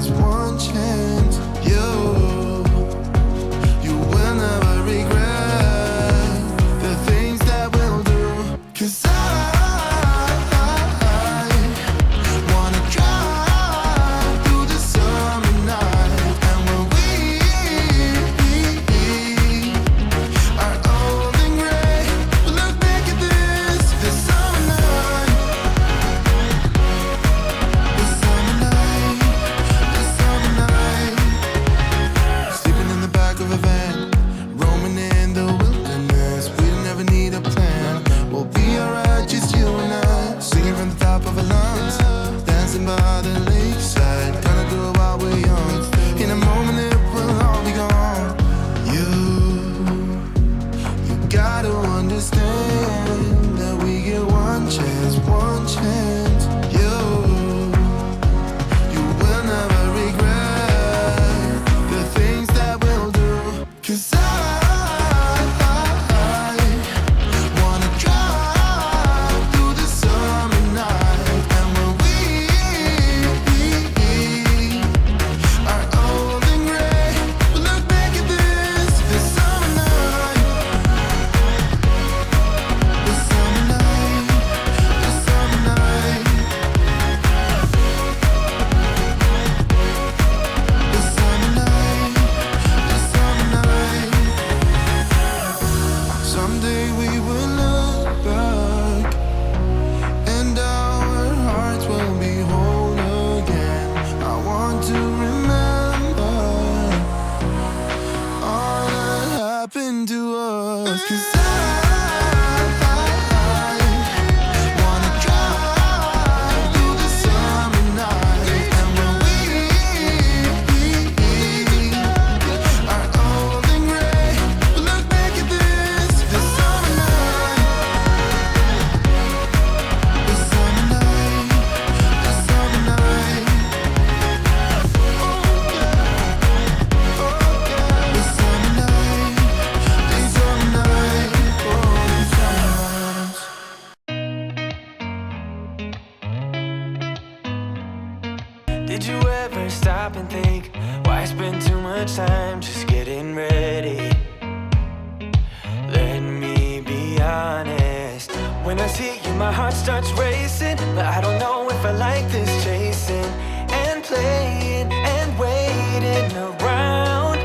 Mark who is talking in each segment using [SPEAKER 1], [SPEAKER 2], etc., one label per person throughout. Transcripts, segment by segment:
[SPEAKER 1] just one chance. You will never regret the things that we'll do. 'Cause I wanna drive through the summer night. And when we are old and gray, we'll look back at this summer night. This summer night, this summer night. Sleeping in the back of a van, roaming in the wilderness. We never need a plan. We'll be alright, just you and I. Singing from the top of our lungs, dancing by the lakeside. Gonna do it while we're young. In a moment it will all be gone. You gotta understand that we get one chance, one chance. You will never regret the things that we'll do. 'Cause I wanna drive through the summer night. And when we are old and gray, we'll look back at this summer night. This summer night, this summer night. This summer night, this summer night. Someday we will look back and our hearts will be whole again. I want to remember all that happened to us. 'Cause I wanna drive through the summer night. And when we are old and gray, we'll look back at this summer night. This summer night, this summer night. This summer night, this summer night. This summer night.
[SPEAKER 2] Did you ever stop and think, why spend too much time just getting ready? Let me be honest. When I see you, my heart starts racing, but I don't know if I like this chasing and playing and waiting around.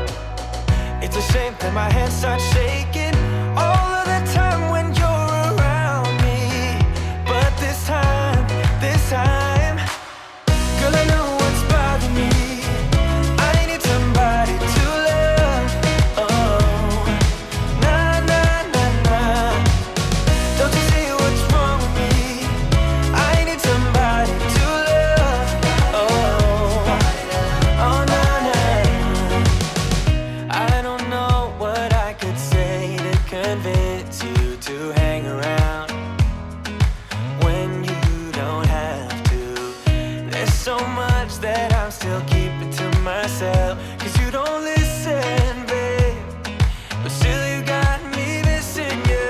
[SPEAKER 2] It's a shame that my hands start shaking all of the time when you're around me. But this time, girl, I know what's bothering me. I need somebody to love. Oh, nah, nah, nah, nah. Don't you see what's wrong with me? I need somebody to love. Oh, oh, nah, nah. I don't know what I could say to convince you to hang around when you don't have to. There's so much that I'm still keeping to myself, 'cause you don't listen, babe. But still you got me missing you.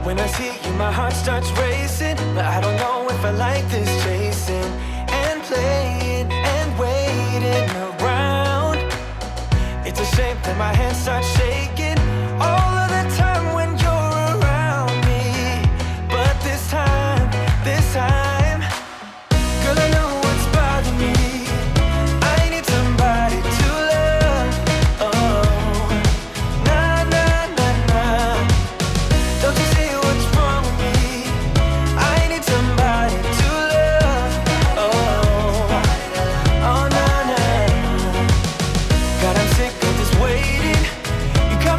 [SPEAKER 2] When I see you, my heart starts racing, but I don't know if I like this chasing and playing and waiting around. It's a shame that my hands start shaking all of the time when you're around me. But this time, girl, I know what's bothering me. I need somebody to love. Oh, nah, nah, nah, nah. Don't you see what's wrong with me? I need somebody to love. Oh, oh, nah, nah. God, I'm sick of this waiting. You got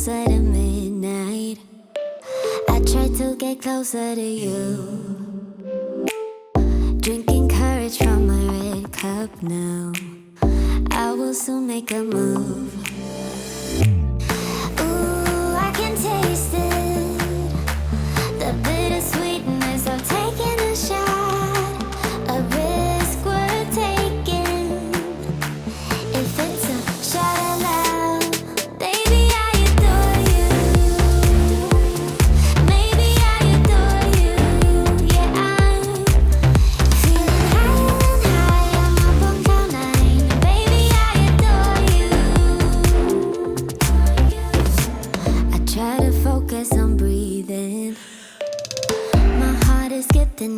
[SPEAKER 3] closer to midnight. I try to get closer to you. Drinking courage from my red cup now. I will soon make a move. Ooh, I can taste it. The bittersweetness of taking a shot. A risk worth taking. If it's a shot of love, baby, I adore you. Maybe I adore you. Yeah, I'm feeling higher and higher. I'm up on cloud nine. Baby, I adore you. I try to focus on breathing. My heart is skipping